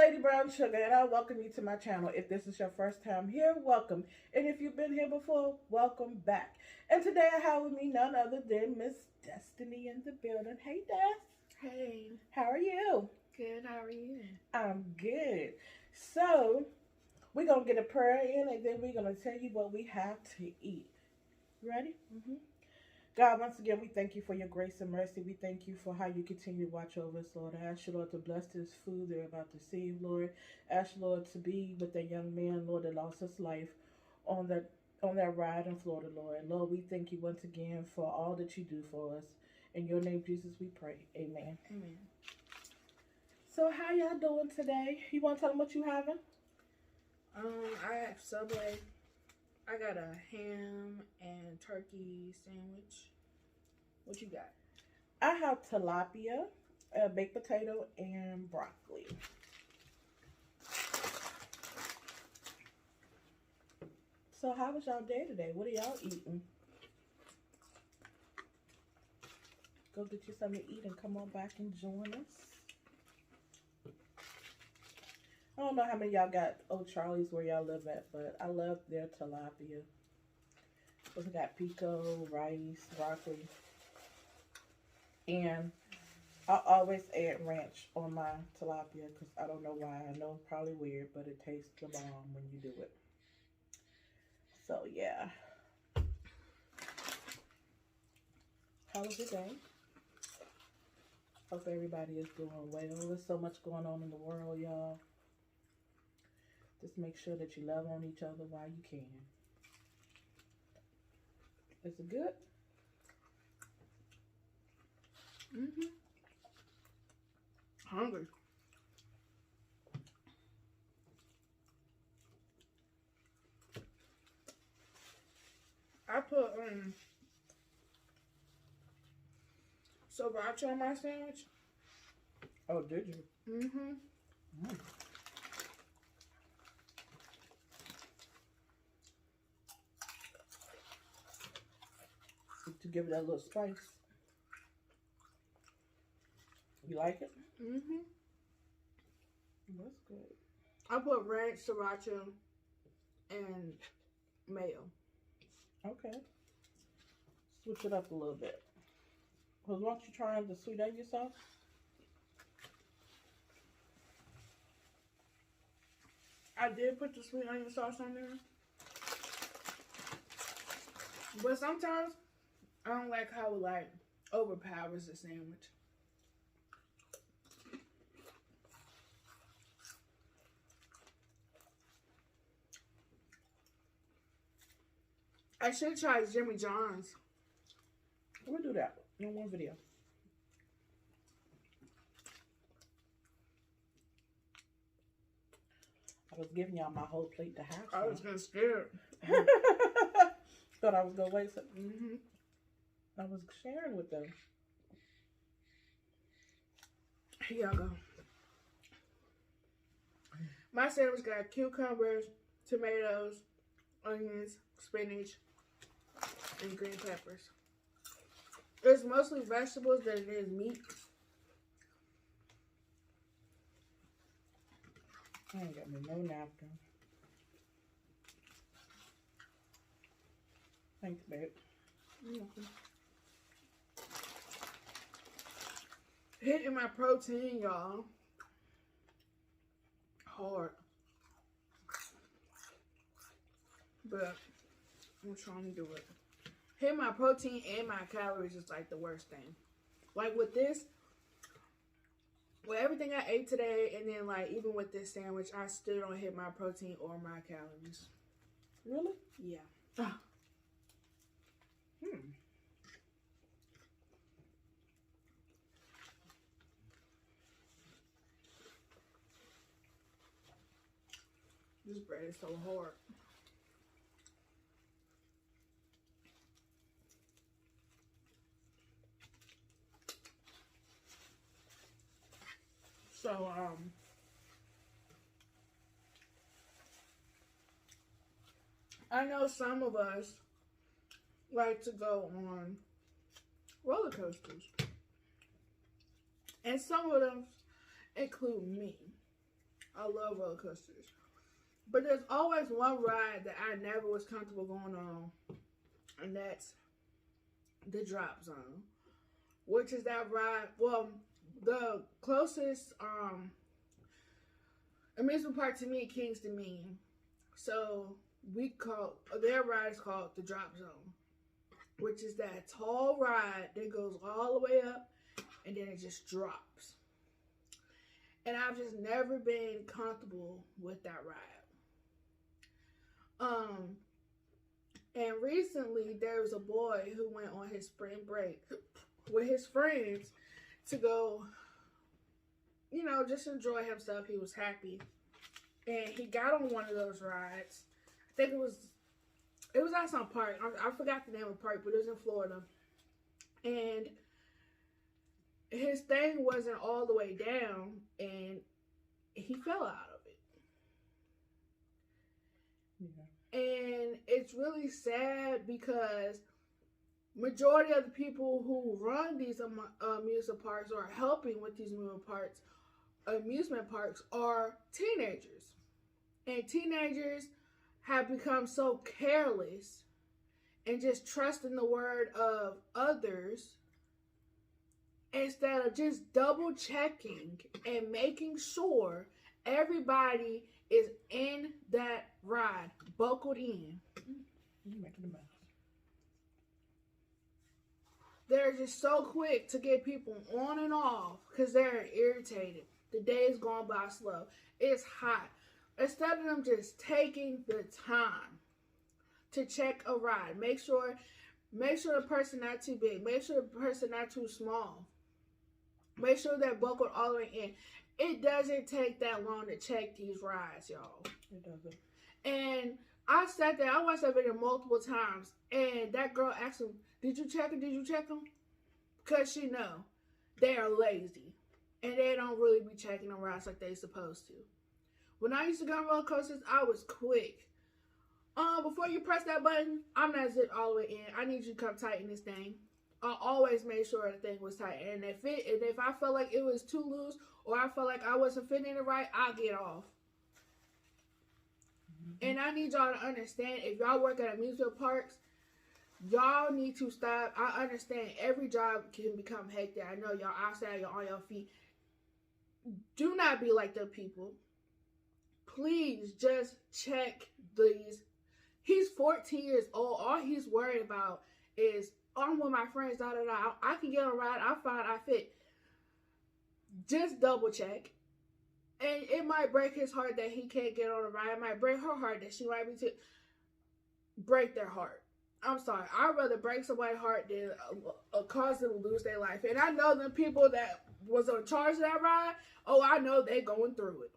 Lady Brown Sugar, and I welcome you to my channel. If this is your first time here, welcome. And if you've been here before, welcome back. And today I have with me none other than Miss Destiny in the building. Hey, Des. Hey. How are you? Good, how are you? I'm good. So, we're going to get a prayer in, and then we're going to tell you what we have to eat. Ready? Mm-hmm. God, once again, we thank you for your grace and mercy. We thank you for how you continue to watch over us, Lord. I ask you, Lord, to bless this food they're about to receive, Lord. I ask you, Lord, to be with that young man, Lord, that lost his life on that ride in Florida, Lord. And Lord, we thank you once again for all that you do for us. In your name, Jesus, we pray. Amen. Amen. So how y'all doing today? You want to tell them what you having? I have Subway. I got a ham and turkey sandwich. What you got? I have tilapia, baked potato, and broccoli. So how was y'all day today? What are y'all eating? Go get you something to eat and come on back and join us. I don't know how many y'all got Old Charlie's where y'all live at, but I love their tilapia. We got pico, rice, broccoli. And I always add ranch on my tilapia because I don't know why. I know it's probably weird, but it tastes the bomb when you do it. So, yeah. How was your day? Hope everybody is doing well. There's so much going on in the world, y'all. Just make sure that you love on each other while you can. Is it good? Mm-hmm. Hungry. I put sriracha on my sandwich. Oh, did you? Mm-hmm. Mm. To give it that little spice. You like it? Mm-hmm. That's good. I put ranch, sriracha, and mayo. Okay. Switch it up a little bit. Because once you try the sweet onion sauce, I did put the sweet onion sauce on there. But sometimes I don't like how it like overpowers the sandwich. I should try Jimmy John's. we'll do that in one video. I was giving y'all my whole plate to have. I was getting scared. Thought I was going to waste it. Mm-hmm. I was sharing with them. Here y'all go. My sandwich got cucumbers, tomatoes, onions, spinach, and green peppers. It's mostly vegetables than it is meat. I ain't got me no napkin. Thanks, babe. Mm-hmm. Hitting my protein, y'all. Hard. But I'm trying to do it. Hitting my protein and my calories is like the worst thing. Like with this, with everything I ate today, and then like even with this sandwich, I still don't hit my protein or my calories. Really? Yeah. This bread is so hard. So, I know some of us like to go on roller coasters. And some of them include me. I love roller coasters. But there's always one ride that I never was comfortable going on, and that's the drop zone, which is that ride. Well, the closest amusement park to me, Kingston, Maine. So we call their ride is called the drop zone, which is that tall ride that goes all the way up and then it just drops. And I've just never been comfortable with that ride. And recently there was a boy who went on his spring break with his friends to go, you know, just enjoy himself. He was happy. And he got on one of those rides. I think it was at some park. I forgot the name of the park, but it was in Florida. And his thing wasn't all the way down, and he fell out of it. Yeah. And it's really sad because majority of the people who run these amusement parks or are helping with these amusement parks are teenagers. And teenagers have become so careless and just trusting the word of others instead of just double checking and making sure everybody is in that ride, buckled in. You're making a mess. They're just so quick to get people on and off because they're irritated. The day is going by slow. It's hot. Instead of them just taking the time to check a ride, make sure the person not too big, make sure the person not too small, make sure they're buckled all the way in. It doesn't take that long to check these rides, y'all. It doesn't. And I sat there, I watched that video multiple times, and that girl asked him, "Did you check them? Did you check them?" Because she know they are lazy, and they don't really be checking the rides like they supposed to. When I used to go on roller coasters, I was quick. Before you press that button, I'm not zipped all the way in. I need you to come tighten this thing. I always made sure the thing was tight. And if I felt like it was too loose or I felt like I wasn't fitting it right, I'll get off. Mm-hmm. And I need y'all to understand, if y'all work at amusement parks, y'all need to stop. I understand every job can become hectic. I know y'all outside, you're on your feet. Do not be like them people. Please just check these. He's 14 years old. All he's worried about is, I'm with my friends, I can get on a ride. I'm fine. I fit. Just double check. And it might break his heart that he can't get on a ride. It might break her heart that she might be too. Break their heart. I'm sorry. I'd rather break somebody's heart than cause them to lose their life. And I know the people that was in charge of that ride, I know they going through it.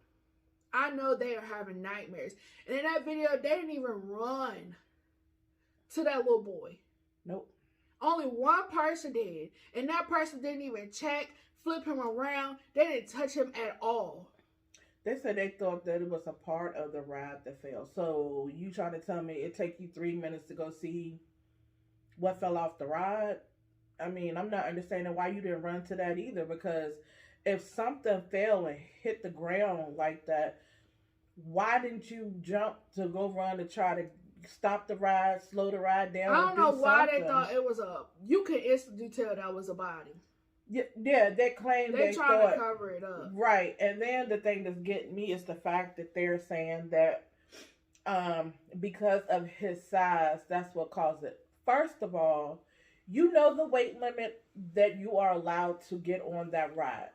I know they are having nightmares. And in that video, they didn't even run to that little boy. Nope. Only one person did. And that person didn't even check, flip him around. They didn't touch him at all. They said they thought that it was a part of the ride that fell. So you trying to tell me it take you 3 minutes to go see what fell off the ride? I mean, I'm not understanding why you didn't run to that either, because if something fell and hit the ground like that, why didn't you jump to go run to try to stop the ride, slow the ride down? I don't know why they thought it was you could instantly tell that was a body. Yeah, they claimed they trying to cover it up. Right. And then the thing that's getting me is the fact that they're saying that because of his size, that's what caused it. First of all, you know the weight limit that you are allowed to get on that ride.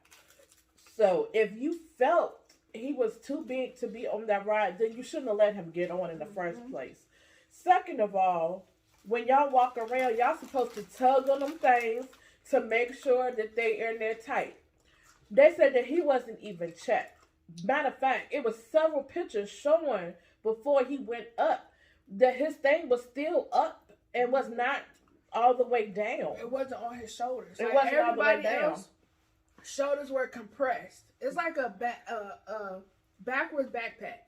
So if you felt he was too big to be on that ride, then you shouldn't have let him get on in the first place. Second of all, when y'all walk around, y'all supposed to tug on them things to make sure that they are in there tight. They said that he wasn't even checked. Matter of fact, it was several pictures showing before he went up that his thing was still up and was not all the way down. It wasn't on his shoulders. It wasn't all the way down. Else, shoulders were compressed. It's like a backwards backpack.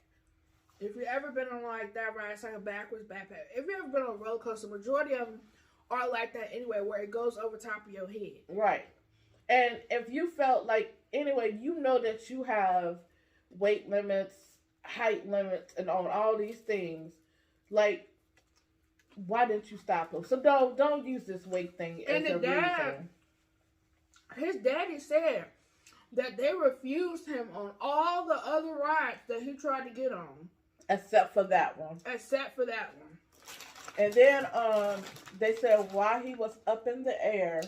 If you've ever been on like that ride, it's like a backwards backpack. If you've ever been on a roller coaster, majority of them are like that anyway, where it goes over top of your head. Right. And if you felt like, anyway, you know that you have weight limits, height limits, and on all these things. Like, why didn't you stop him? So don't use this weight thing as a reason. His daddy said that they refused him on all the other rides that he tried to get on. Except for that one. And then they said while he was up in the air,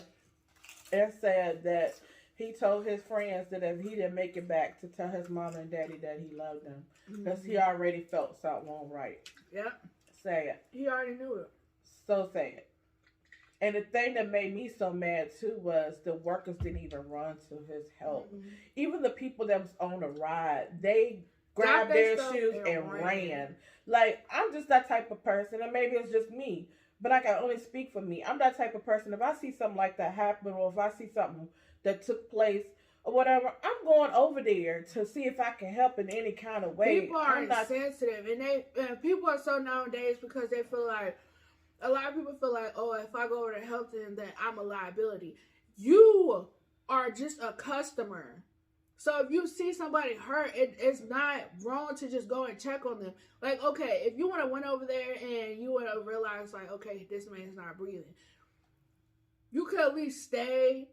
and said that he told his friends that if he didn't make it back to tell his mom and daddy that he loved them. Because he already felt something wrong right. Yep. Say it. He already knew it. So say it. And the thing that made me so mad too was the workers didn't even run to his help. Even the people that was on the ride, they grabbed their shoes and ran. Like, I'm just that type of person, and maybe it's just me, but I can only speak for me. I'm that type of person. If I see something like that happen, or if I see something that took place or whatever, I'm going over there to see if I can help in any kind of way. People are insensitive, and people are so nowadays because they feel like, a lot of people feel like, oh, if I go over to help them, then I'm a liability. You are just a customer. So if you see somebody hurt, it's not wrong to just go and check on them. Like, okay, if you want to went over there and you want to realize, like, okay, this man's not breathing, you could at least stay,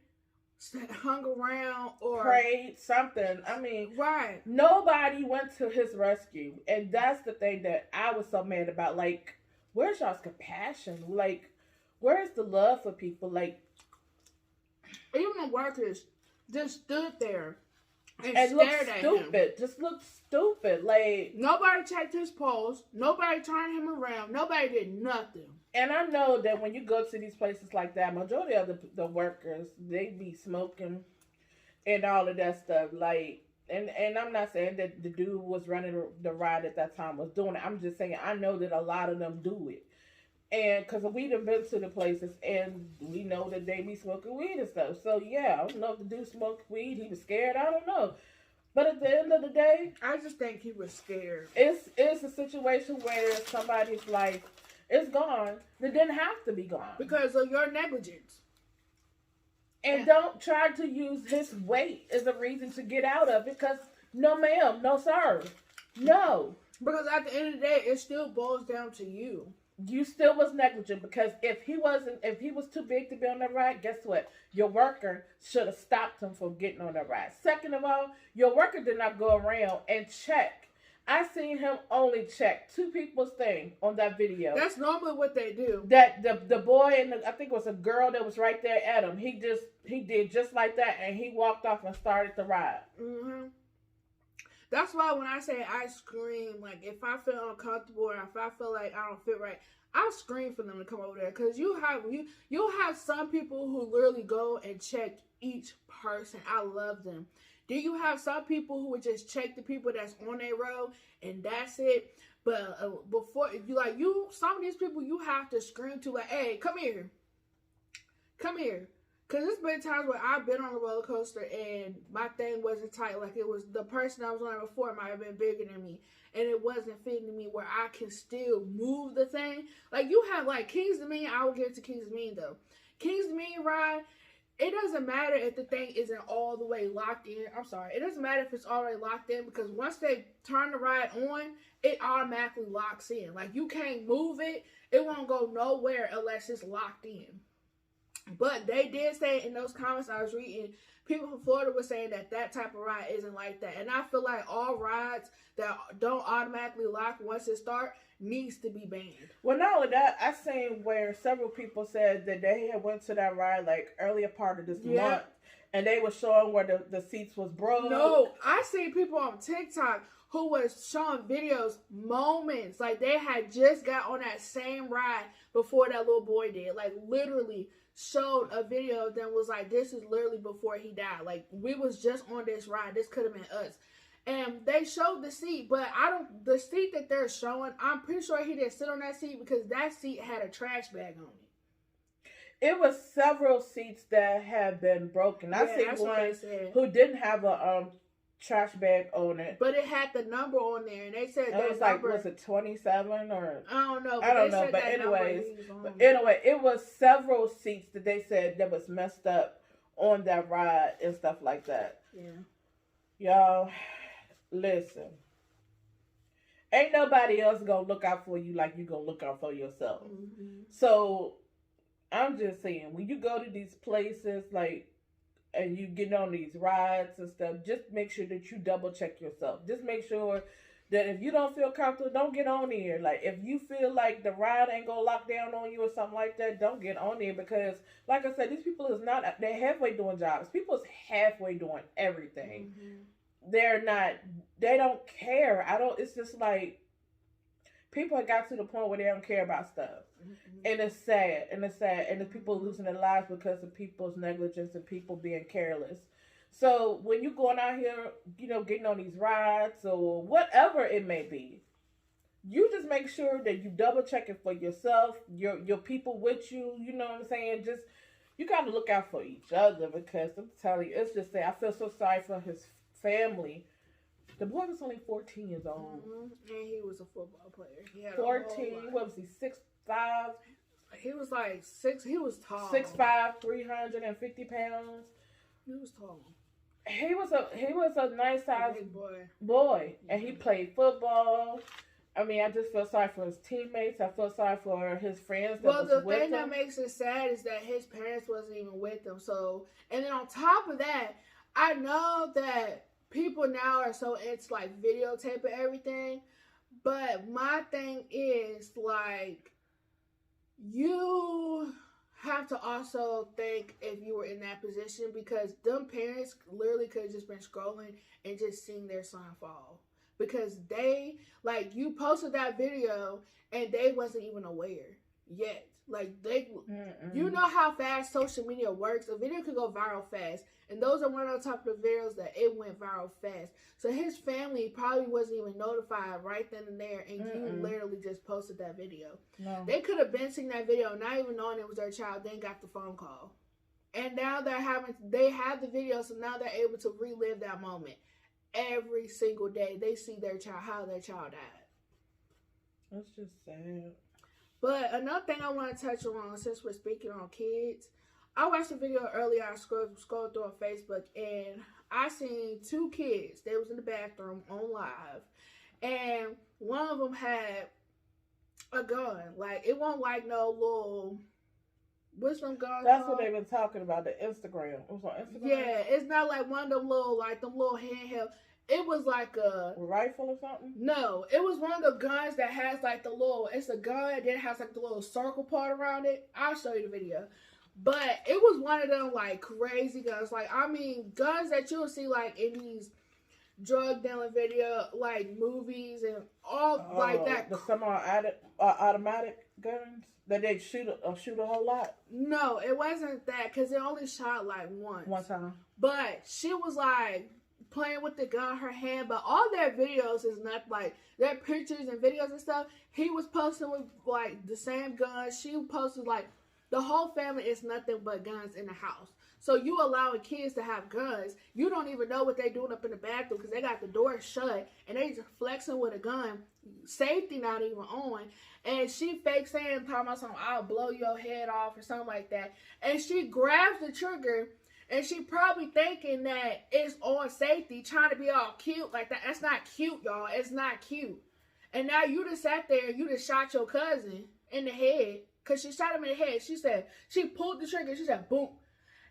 hung around, or prayed, something. I mean, right. Nobody went to his rescue. And that's the thing that I was so mad about. Like, where's y'all's compassion? Like, where's the love for people? Like, even the workers just stood there and looked stared at stupid. him. Just looked stupid. Like, nobody checked his pulse. Nobody turned him around. Nobody did nothing. And I know that when you go to these places like that, majority of the workers, they be smoking and all of that stuff. Like, and I'm not saying that the dude was running the ride at that time was doing it. I'm just saying I know that a lot of them do it. And because we done been to the places and we know that they be smoking weed and stuff. So, yeah, I don't know if the dude smoked weed. He was scared. I don't know. But at the end of the day, I just think he was scared. It's a situation where somebody's life is gone that didn't have to be gone. Because of your negligence. And don't try to use his weight as a reason to get out of it. Because, no ma'am, no sir. No. Because at the end of the day, it still boils down to you. You still was negligent, because if he was too big to be on that ride, guess what? Your worker should have stopped him from getting on that ride. Second of all, your worker did not go around and check. I seen him only check 2 people's thing on that video. That's normally what they do. That the boy and I think it was a girl that was right there at him. He did just like that, and he walked off and started the ride. That's why when I say I scream, like, if I feel uncomfortable or if I feel like I don't fit right, I scream for them to come over there. Because you'll have some people who literally go and check each person. I love them. Then you have some people who would just check the people that's on their road, and that's it. But some of these people you have to scream to, like, hey, come here. Come here. Because there's been times where I've been on a roller coaster and my thing wasn't tight. Like, it was the person I was on before might have been bigger than me. And it wasn't fitting me where I can still move the thing. Like, you have, like, King's Dominion. I will give it to King's Dominion, though. King's Dominion ride, it doesn't matter if the thing isn't all the way locked in. I'm sorry. It doesn't matter if it's already locked in, because once they turn the ride on, it automatically locks in. Like, you can't move it. It won't go nowhere unless it's locked in. But they did say in those comments I was reading, people from Florida were saying that type of ride isn't like that. And I feel like all rides that don't automatically lock once it starts needs to be banned. Well, not only that, I seen where several people said that they had went to that ride like earlier part of this month, and they were showing where the seats was broke. No, I seen people on TikTok who was showing videos, moments, like they had just got on that same ride before that little boy did. Like, literally showed a video that was like, this is literally before he died. Like, we was just on this ride. This could have been us. And they showed the seat, but the seat that they're showing, I'm pretty sure he didn't sit on that seat, because that seat had a trash bag on it. It was several seats that had been broken. I seen one who didn't have a trash bag on it, but it had the number on there, and they said it was like, was it 27 or I don't know. I don't know, but anyway, it was several seats that they said that was messed up on that ride and stuff like that. Yeah, y'all, listen, ain't nobody else gonna look out for you like you gonna look out for yourself. Mm-hmm. So I'm just saying, when you go to these places, like, and you get on these rides and stuff, just make sure that you double check yourself. Just make sure that if you don't feel comfortable, don't get on there. Like, if you feel like the ride ain't gonna lock down on you or something like that, don't get on there, because, like I said, these people is not, they're halfway doing jobs. People is halfway doing everything. Mm-hmm. They're not, they don't care. It's just like, people have got to the point where they don't care about stuff. Mm-hmm. And it's sad. And the people losing their lives because of people's negligence and people being careless. So when you're going out here, getting on these rides or whatever it may be, you just make sure that you double check it for yourself, your people with you, you know what I'm saying? Just, you got to look out for each other, because I'm telling you, it's just sad. I feel so sorry for his family. The boy was only 14 years old. Mm-hmm. And he was a football player. He had 14, what was he, 6'5"? He was like 6, he was tall. 6'5", 350 pounds. He was tall. He was a nice size boy. And he played football. I mean, I just feel sorry for his teammates. I feel sorry for his friends that was with him. Well, the thing that makes it sad is that his parents wasn't even with him. So, and then on top of that, I know that people now are so into like videotaping everything, but my thing is like, you have to also think if you were in that position, because them parents literally could have just been scrolling and just seen their son fall, because they, like, you posted that video and they wasn't even aware yet. Like, you know how fast social media works. A video could go viral fast, and those are one of the type of videos that it went viral fast. So his family probably wasn't even notified right then and there, and you literally just posted that video. No. They could have been seeing that video, not even knowing it was their child, then got the phone call. And now they have the video, so now they're able to relive that moment. Every single day, they see their child, how their child died. That's just sad. But another thing I want to touch on, since we're speaking on kids, I watched a video earlier. I scrolled through on Facebook, and I seen 2 kids. They was in the bathroom on live, and one of them had a gun. Like, it wasn't like no little, what's them guns? That's what they've been talking about, the Instagram. It was on Instagram? Yeah, it's not like one of them little, like them little handheld. It was like a rifle or something? No, it was one of the guns that has like the little, it's a gun, then it has like the little circle part around it. I'll show you the video. But it was one of them like crazy guns. Like, I mean, guns that you'll see like in these drug dealing video, like movies and all like that. The semi-automatic guns that they shoot a whole lot? No, it wasn't that, because it only shot like once. One time. But she was like playing with the gun in her hand, but all their videos is not like their pictures and videos and stuff. He was posting with like the same gun. She posted like the whole family is nothing but guns in the house. So you allowing kids to have guns, you don't even know what they doing up in the bathroom, because they got the door shut and they just flexing with a gun, safety not even on. And she fake saying, talking about something, I'll blow your head off or something like that. And she grabs the trigger. And she probably thinking that it's on safety, trying to be all cute like that. That's not cute, y'all. It's not cute. And now you just sat there and you just shot your cousin in the head. Because she shot him in the head. She said, she pulled the trigger. She said, boom.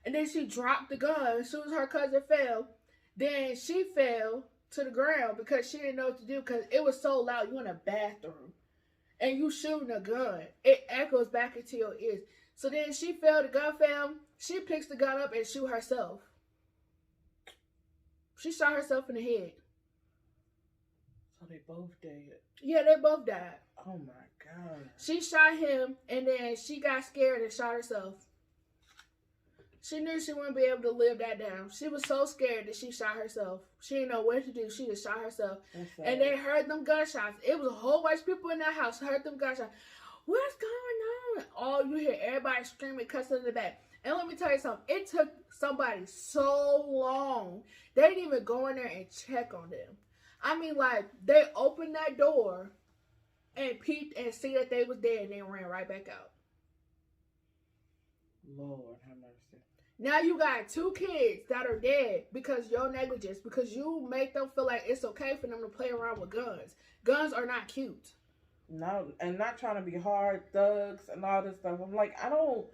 And then she dropped the gun as soon as her cousin fell. Then she fell to the ground because she didn't know what to do, because it was so loud. You in a bathroom. And you shooting a gun. It echoes back into your ears. So then she fell, the gun fell. She picks the gun up and shoot herself. She shot herself in the head. So they both dead? Yeah, they both died. Oh my God. She shot him, and then she got scared and shot herself. She knew she wouldn't be able to live that down. She was so scared that she shot herself. She didn't know what to do. She just shot herself. And they heard them gunshots. It was a whole bunch of people in that house heard them gunshots. What's going on? All you hear, everybody screaming, cussing in the back. And let me tell you something. It took somebody so long. They didn't even go in there and check on them. I mean, like, they opened that door and peeped and see that they was dead, and then ran right back out. Lord have mercy. Now you got 2 kids that are dead because your negligence, because you make them feel like it's okay for them to play around with guns. Guns are not cute. No, and not trying to be hard thugs and all this stuff. I'm like, I don't.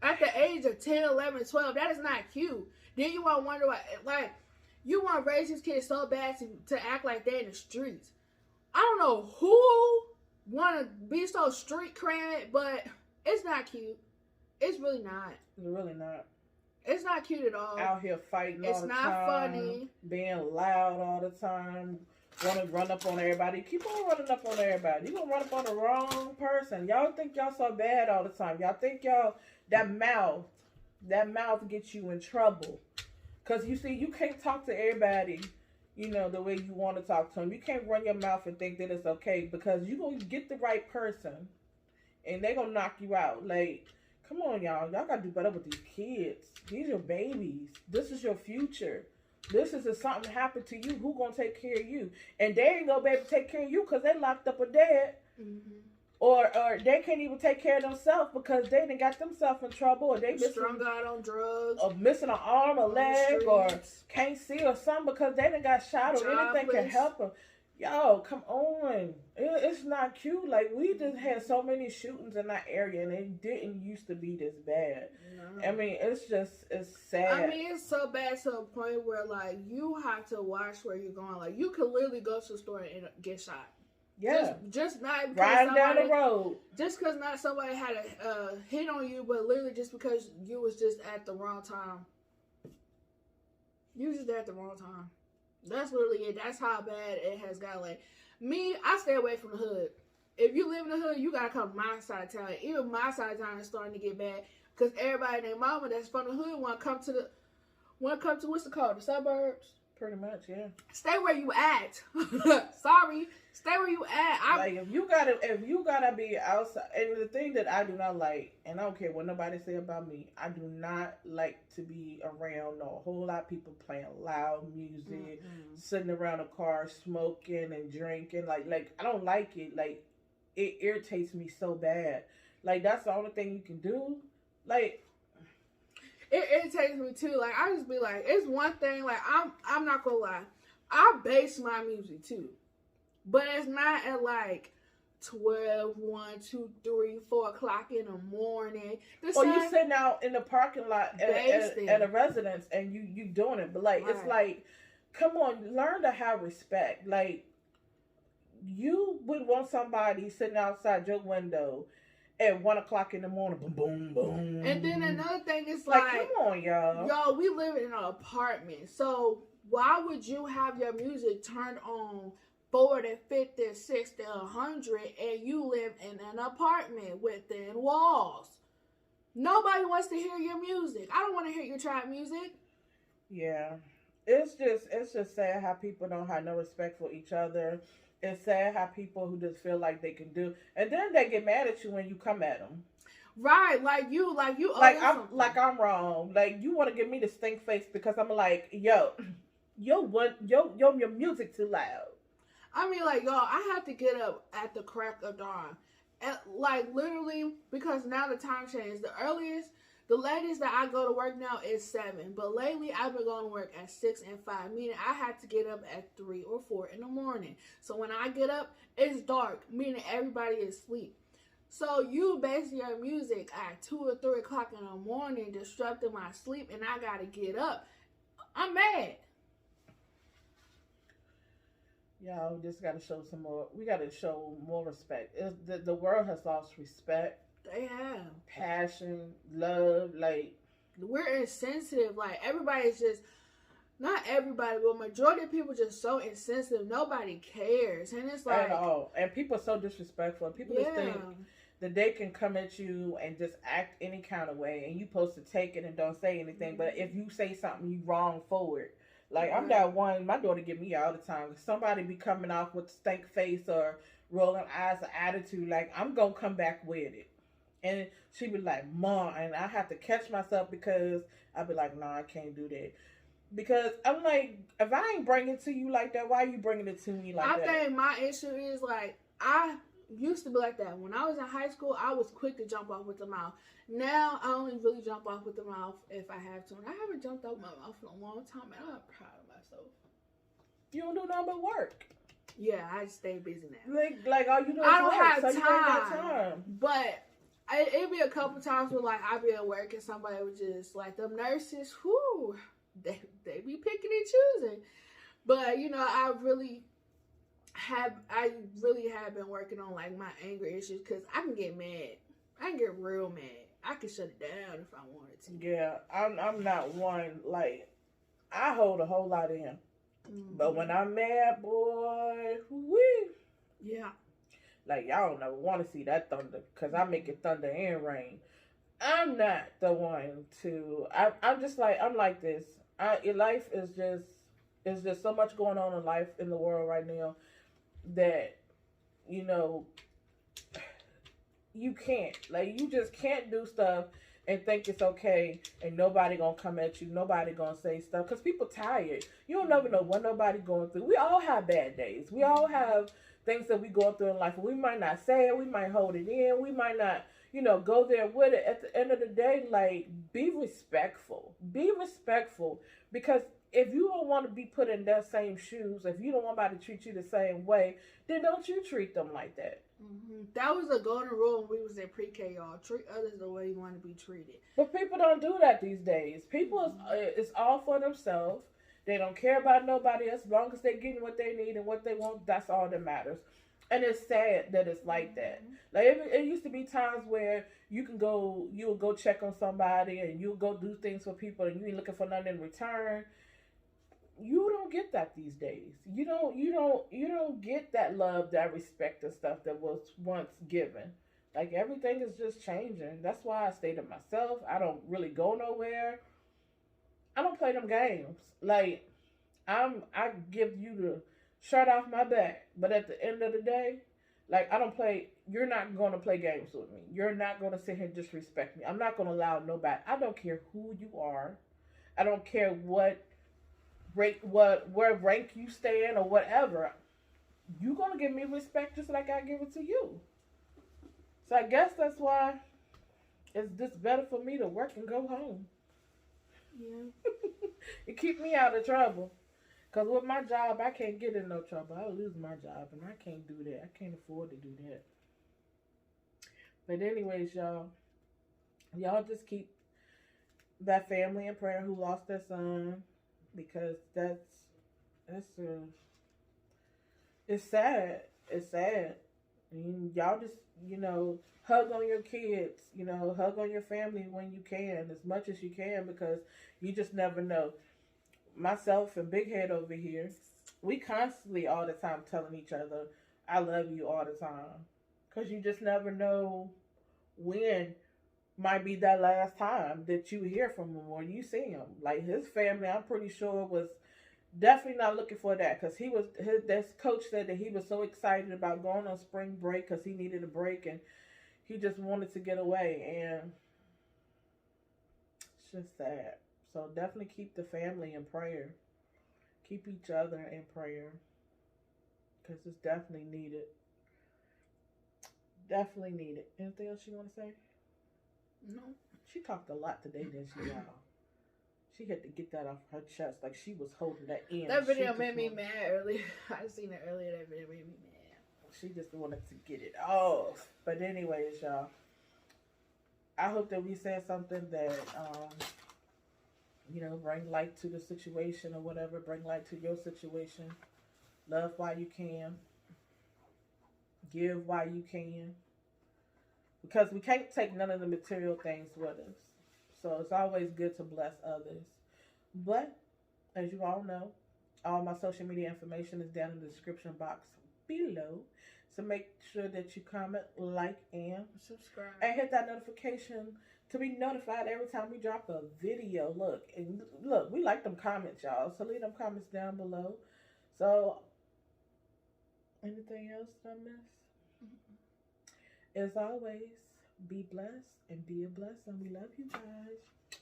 At the age of 10, 11, 12, that is not cute. Then you want to wonder why, like, you want to raise these kids so bad to act like they're in the streets. I don't know who want to be so street cred, but it's not cute. It's really not. It's really not. It's not cute at all. Out here fighting all the time. It's not funny. Being loud all the time. Want to run up on everybody. Keep on running up on everybody. You're going to run up on the wrong person. Y'all think y'all so bad all the time. Y'all think y'all, that mouth gets you in trouble. Because you see, you can't talk to everybody, you know, the way you want to talk to them. You can't run your mouth and think that it's okay, because you're going to get the right person and they're going to knock you out. Like, come on, y'all. Y'all got to do better with these kids. These are babies. This is your future. This is if something happened to you, who going to take care of you? And they ain't going to be able to take care of you because they locked up or dead. Mm-hmm. Or they can't even take care of themselves because they done got themselves in trouble, or they strung out on drugs, or missing an arm, a leg, or can't see or something because they done got shot, or anything can help them. Yo, come on. It's not cute. Like, we just had so many shootings in that area, and it didn't used to be this bad. No. I mean, it's sad. I mean, it's so bad to a point where, like, you have to watch where you're going. Like, you could literally go to the store and get shot. Yeah. Just not riding down the road. Just because not somebody had a hit on you, but literally just because you was just at the wrong time. You was just there at the wrong time. That's literally it. That's how bad it has got. Like, me, I stay away from the hood. If you live in the hood, you gotta come to my side of town. Even my side of town is starting to get bad because everybody and their mama that's from the hood want to come to what's it called, the suburbs. Pretty much, yeah. Stay where you at. Sorry, stay where you at. Like, if you gotta be outside, and the thing that I do not like, and I don't care what nobody say about me, I do not like to be around a whole lot of people playing loud music, sitting around a car smoking and drinking. Like I don't like it. Like, it irritates me so bad. Like, that's the only thing you can do. Like, it irritates me too. Like, I just be like, it's one thing. Like, I'm not gonna lie, I base my music too, but it's not at like 12, 1, 2, 3, 4 o'clock in the morning. Or you sitting out in the parking lot at a residence and you doing it, but like, right. It's like, come on, learn to have respect. Like, you would want somebody sitting outside your window at 1 o'clock in the morning, boom, boom, boom. And then another thing is like, come on, y'all. Y'all, we live in an apartment, so why would you have your music turned on 40, 50, 60, 100, and you live in an apartment within walls? Nobody wants to hear your music. I don't want to hear your trap music. Yeah, it's just sad how people don't have no respect for each other. It's sad how people who just feel like they can do, and then they get mad at you when you come at them. Right, like I'm wrong. Like, you want to give me the stink face because I'm like, your music too loud. I mean, like, y'all, I have to get up at the crack of dawn, and like, literally, because now the time changed. The latest that I go to work now is 7. But lately, I've been going to work at 6 and 5. Meaning, I had to get up at 3 or 4 in the morning. So, when I get up, it's dark. Meaning, everybody is asleep. So, you base your music at 2 or 3 o'clock in the morning, disrupting my sleep. And I got to get up. I'm mad. Y'all just got to show some more. We got to show more respect. The world has lost respect. They have passion, love. Like, we're insensitive. Like, everybody's just, not everybody, but majority of people just so insensitive. Nobody cares, and it's like, at all. And people are so disrespectful. People just think that they can come at you and just act any kind of way, and you supposed to take it and don't say anything. But if you say something, you wrong for it. Like, I'm that one. My daughter get me all the time. If somebody be coming off with stank face or rolling eyes or attitude, like, I'm gonna come back with it. And she be like, Mom, and I have to catch myself because I be like, nah, I can't do that. Because I'm like, if I ain't bringing it to you like that, why are you bringing it to me like that? I think my issue is, like, I used to be like that. When I was in high school, I was quick to jump off with the mouth. Now, I only really jump off with the mouth if I have to. And I haven't jumped off my mouth in a long time, and I'm proud of myself. You don't do nothing but work. Yeah, I stay busy now. Like all you do is I don't work, have so time. you ain't got time. But it'd be a couple times where, like, I'd be at work and somebody would just, like, them nurses, whoo, they be picking and choosing. But, you know, I really have been working on, like, my anger issues, because I can get mad. I can get real mad. I can shut it down if I wanted to. Yeah, I'm not one, like, I hold a whole lot in. Mm-hmm. But when I'm mad, boy, whoo, yeah. Like, y'all don't ever want to see that thunder, because I make it thunder and rain. I'm not the one to, I'm just like, I'm like this. Life is just so much going on in life, in the world right now, that, you know, you can't. Like, you just can't do stuff and think it's okay, and nobody gonna come at you, nobody gonna say stuff, because people tired. You don't never know what nobody going through. We all have bad days. We all have things that we go through in life. We might not say it, we might hold it in, we might not, you know, go there with it. At the end of the day, like, be respectful. Be respectful, because if you don't want to be put in their same shoes, if you don't want somebody to treat you the same way, then don't you treat them like that. Mm-hmm. That was a golden rule when we was in pre-K, y'all. Treat others the way you want to be treated. But people don't do that these days. People is all for themselves. They don't care about nobody else. As long as they're getting what they need and what they want, that's all that matters. And it's sad that it's like that. Like, it used to be times where you'll go check on somebody, and you'll go do things for people, and you ain't looking for nothing in return. You don't get that these days. You don't get that love, that respect and stuff that was once given. Like, everything is just changing. That's why I stay to myself. I don't really go nowhere. I don't play them games. Like, I give you the shirt off my back, but at the end of the day, like, you're not going to play games with me. You're not going to sit here and disrespect me. I'm not going to allow nobody. I don't care who you are. I don't care where rank you stand or whatever. You're going to give me respect just like I give it to you. So I guess that's why it's just better for me to work and go home. Yeah. It keep me out of trouble. Because with my job, I can't get in no trouble. I'll lose my job, and I can't do that. I can't afford to do that. But anyways, y'all just keep that family in prayer who lost their son, because it's sad. It's sad. And y'all just, hug on your kids, hug on your family when you can, as much as you can, because you just never know. Myself and Big Head over here, we constantly all the time telling each other, I love you all the time. Because you just never know when might be that last time that you hear from him or you see him. Like, his family, I'm pretty sure, was definitely not looking for that, because this coach said that he was so excited about going on spring break because he needed a break and he just wanted to get away, and it's just sad. So definitely keep the family in prayer. Keep each other in prayer, because it's definitely needed. Definitely needed. Anything else you want to say? No. She talked a lot today, didn't she, y'all? She had to get that off her chest, like she was holding that in. That video made me mad earlier. I seen it earlier. That video made me mad. She just wanted to get it off. But anyways, y'all, I hope that we said something that, bring light to the situation or whatever. Bring light to your situation. Love while you can. Give while you can. Because we can't take none of the material things with us. So it's always good to bless others. But, as you all know, all my social media information is down in the description box below. So make sure that you comment, like, and subscribe. And hit that notification to be notified every time we drop a video. Look, we like them comments, y'all. So leave them comments down below. So, anything else I missed? As always, be blessed and be a blessing. We love you guys.